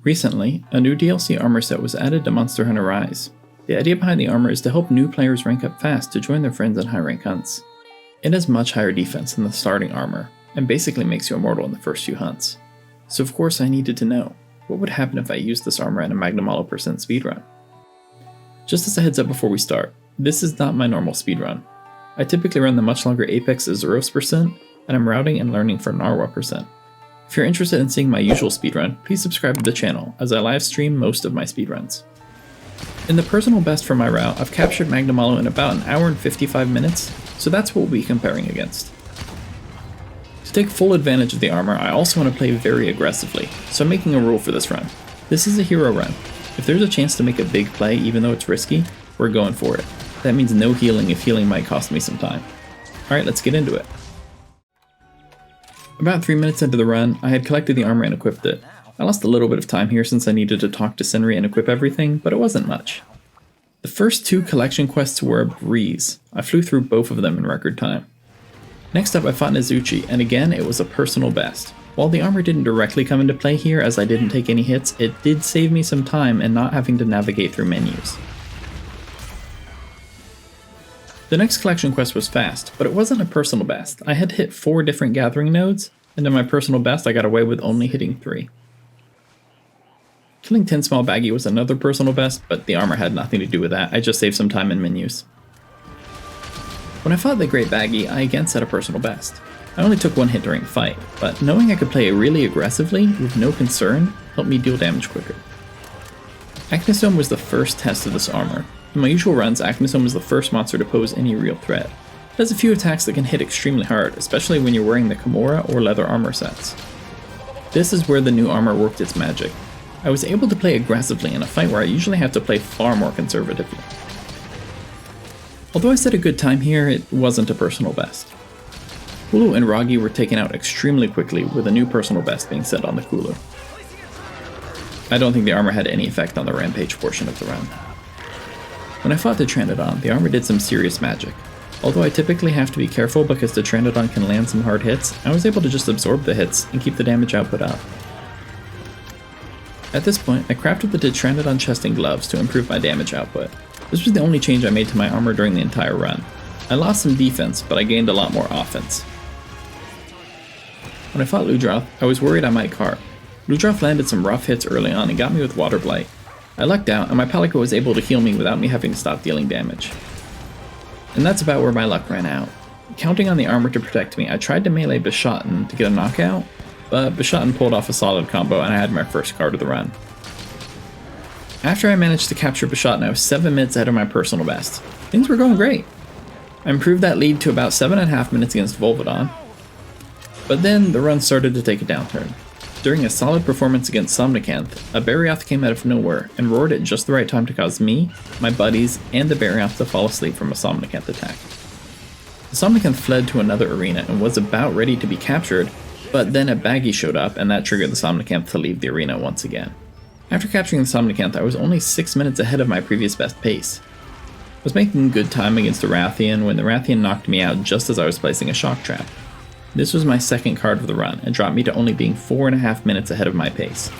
Recently, a new DLC armor set was added to Monster Hunter Rise. The idea behind the armor is to help new players rank up fast to join their friends in high rank hunts. It has much higher defense than the starting armor, and basically makes you immortal in the first few hunts. So of course I needed to know, what would happen if I used this armor in a Magnamalo % speedrun? Just as a heads up before we start, this is not my normal speedrun. I typically run the much longer Apex Azuros %, and I'm routing and learning for Narwa %. If you're interested in seeing my usual speedrun, please subscribe to the channel, as I live stream most of my speedruns. In the personal best for my route, I've captured Magnamalo in about an hour and 55 minutes, so that's what we'll be comparing against. To take full advantage of the armor, I also want to play very aggressively, so I'm making a rule for this run. This is a hero run. If there's a chance to make a big play even though it's risky, we're going for it. That means no healing if healing might cost me some time. Alright, let's get into it. About 3 minutes into the run, I had collected the armor and equipped it. I lost a little bit of time here since I needed to talk to Senri and equip everything, but it wasn't much. The first 2 collection quests were a breeze. I flew through both of them in record time. Next up I fought Nezuchi, and again it was a personal best. While the armor didn't directly come into play here as I didn't take any hits, it did save me some time and not having to navigate through menus. The next collection quest was fast, but it wasn't a personal best. I had hit 4 different gathering nodes, and in my personal best I got away with only hitting 3. Killing 10 small baggy was another personal best, but the armor had nothing to do with that. I just saved some time in menus. When I fought the Great Baggy, I again set a personal best. I only took 1 hit during the fight, but knowing I could play it really aggressively with no concern helped me deal damage quicker. Achnistome was the first test of this armor. In my usual runs, Achnistome is the first monster to pose any real threat. It has a few attacks that can hit extremely hard, especially when you're wearing the Kimura or leather armor sets. This is where the new armor worked its magic. I was able to play aggressively in a fight where I usually have to play far more conservatively. Although I set a good time here, it wasn't a personal best. Kulu and Ragi were taken out extremely quickly, with a new personal best being set on the Kulu. I don't think the armor had any effect on the rampage portion of the run. When I fought the Pteranodon, the armor did some serious magic. Although I typically have to be careful because the Pteranodon can land some hard hits, I was able to just absorb the hits and keep the damage output up. At this point, I crafted the Pteranodon chest and gloves to improve my damage output. This was the only change I made to my armor during the entire run. I lost some defense, but I gained a lot more offense. When I fought Ludroth, I was worried I might cart. Ludroth landed some rough hits early on and got me with Water Blight. I lucked out, and my Palico was able to heal me without me having to stop dealing damage. And that's about where my luck ran out. Counting on the armor to protect me, I tried to melee Bishotten to get a knockout, but Bishotten pulled off a solid combo and I had my first card of the run. After I managed to capture Bishotten, I was 7 minutes ahead of my personal best. Things were going great. I improved that lead to about 7.5 minutes against Volvodon, but then the run started to take a downturn. During a solid performance against Somnicanth, a Barioth came out of nowhere and roared at just the right time to cause me, my buddies, and the Barioth to fall asleep from a Somnicanth attack. The Somnicanth fled to another arena and was about ready to be captured, but then a Baggy showed up and that triggered the Somnicanth to leave the arena once again. After capturing the Somnicanth, I was only 6 minutes ahead of my previous best pace. I was making good time against the Rathian when the Rathian knocked me out just as I was placing a shock trap. This was my second card of the run and dropped me to only being 4.5 minutes ahead of my pace.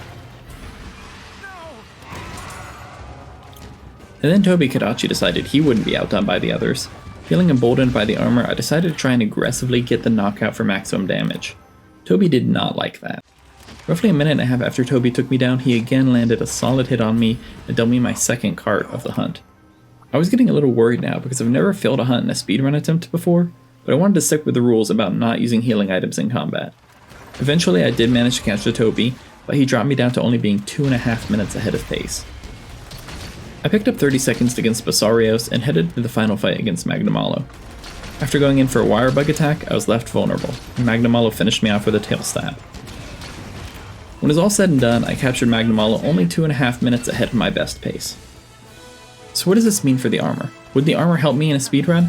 And then Tobi Kadachi decided he wouldn't be outdone by the others. Feeling emboldened by the armor, I decided to try and aggressively get the knockout for maximum damage. Tobi did not like that. Roughly a minute and a half after Tobi took me down, he again landed a solid hit on me and dealt me my second card of the hunt. I was getting a little worried now because I've never failed a hunt in a speedrun attempt before, but I wanted to stick with the rules about not using healing items in combat. Eventually I did manage to catch the Tobi, but he dropped me down to only being 2.5 minutes ahead of pace. I picked up 30 seconds against Basarios and headed to the final fight against Magnamalo. After going in for a wire bug attack, I was left vulnerable, and Magnamalo finished me off with a tail stab. When it was all said and done, I captured Magnamalo only 2.5 minutes ahead of my best pace. So what does this mean for the armor? Would the armor help me in a speedrun?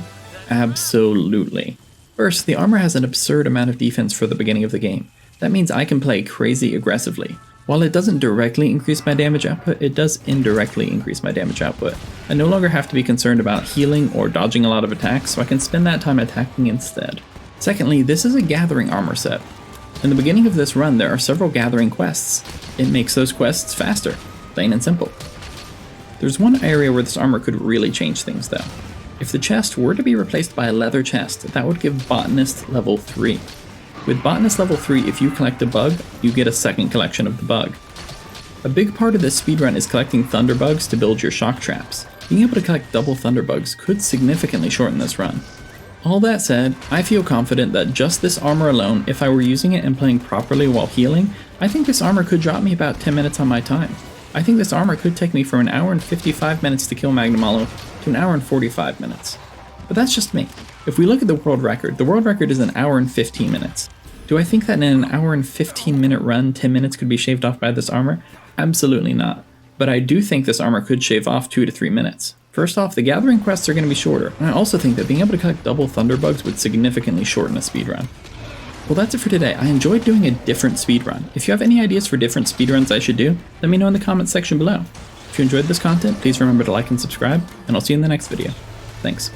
Absolutely. First, the armor has an absurd amount of defense for the beginning of the game. That means I can play crazy aggressively. While it doesn't directly increase my damage output, it does indirectly increase my damage output. I no longer have to be concerned about healing or dodging a lot of attacks, so I can spend that time attacking instead. Secondly, this is a gathering armor set. In the beginning of this run, there are several gathering quests. It makes those quests faster, plain and simple. There's one area where this armor could really change things though. If the chest were to be replaced by a leather chest, that would give Botanist level 3. With Botanist level 3, if you collect a bug, you get a second collection of the bug. A big part of this speedrun is collecting thunderbugs to build your shock traps. Being able to collect double thunderbugs could significantly shorten this run. All that said, I feel confident that just this armor alone, if I were using it and playing properly while healing, I think this armor could drop me about 10 minutes on my time. I think this armor could take me from an hour and 55 minutes to kill Magnamalo to an hour and 45 minutes. But that's just me. If we look at the world record is an hour and 15 minutes. Do I think that in an hour and 15 minute run, 10 minutes could be shaved off by this armor? Absolutely not. But I do think this armor could shave off 2 to 3 minutes. First off, the gathering quests are going to be shorter, and I also think that being able to collect double thunderbugs would significantly shorten a speedrun. Well, that's it for today. I enjoyed doing a different speedrun. If you have any ideas for different speedruns I should do, let me know in the comments section below. If you enjoyed this content, please remember to like and subscribe, and I'll see you in the next video. Thanks.